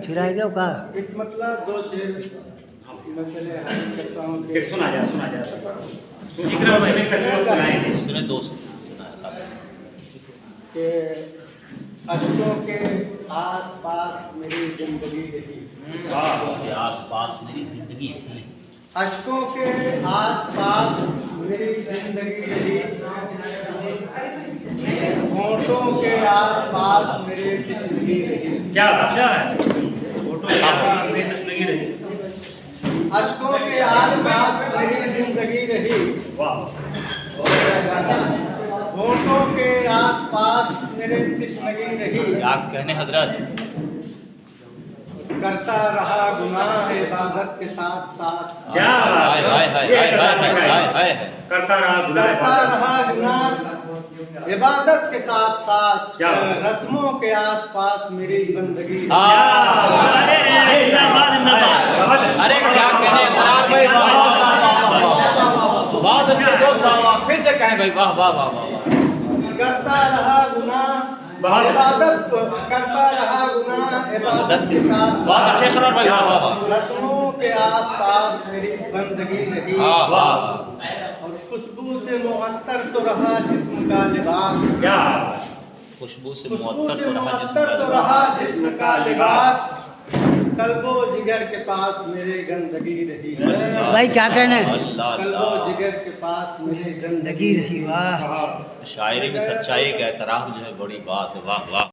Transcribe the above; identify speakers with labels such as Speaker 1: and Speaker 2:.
Speaker 1: फिर आएगा वो का
Speaker 2: एक मतलब दो शेर मैं चले हाजिर करता हूँ कि
Speaker 3: सुना जा इकरा भाई में खतरा सुनाएंगे
Speaker 4: सुने दो सुना
Speaker 2: कि अशकों के आस पास मेरी जिंदगी रही।
Speaker 4: के आस पास मेरी जिंदगी थी।
Speaker 2: अशकों के आस पास मेरी जिंदगी रही। होठों के आस पास मेरी जिंदगी रही।
Speaker 3: क्या अच्छा है फोटो अपनी जिंदगी रही।
Speaker 2: अशकों के आस पास मेरी जिंदगी रही।
Speaker 3: वाह
Speaker 2: होठों के आस पास मेरे तिश्नगी रही।
Speaker 4: आप कहने हजरत
Speaker 2: करता रहा गुनाह इबादत के साथ साथ।
Speaker 3: क्या
Speaker 4: हाय हाय हाय हाय हाय हाय हाय
Speaker 3: करता रहा
Speaker 2: गुनाह इबादत के साथ साथ।
Speaker 3: क्या?
Speaker 2: रस्मों के आस पास मेरी बंदगी।
Speaker 4: अरे क्या कहने फरार भाई वाह बहुत अच्छे दोस्त साहब फिर से कहें भाई वाह वाह वाह वाह।
Speaker 2: करता रहा गुनाह इबादत करता रहा गुनाह इबादत के साथ।
Speaker 4: बहुत अच्छे फरार भाई वाह वाह वाह।
Speaker 2: रस्मों के आस पास मेरी बंदगी रही।
Speaker 4: वाह वाह।
Speaker 2: और खुशबू से मुअत्तर तो रहा जिस्म का लिबास।
Speaker 3: क्या
Speaker 4: खुशबू से
Speaker 2: खुशबू
Speaker 4: मुअत्तर
Speaker 2: से
Speaker 4: तो रहा
Speaker 2: मुअत्तर तो रहा जिस्म का लिबास। कल्बो जिगर के पास मेरे गंदगी रही।
Speaker 1: भाई क्या कहना है?
Speaker 4: अल्लाह
Speaker 2: कल्बो
Speaker 4: अल्लाह।
Speaker 2: जिगर के पास मेरी
Speaker 1: गंदगी रही वाह।
Speaker 4: शायरी में सच्चाई का एतराफ जो है बड़ी बात है वाह वाह।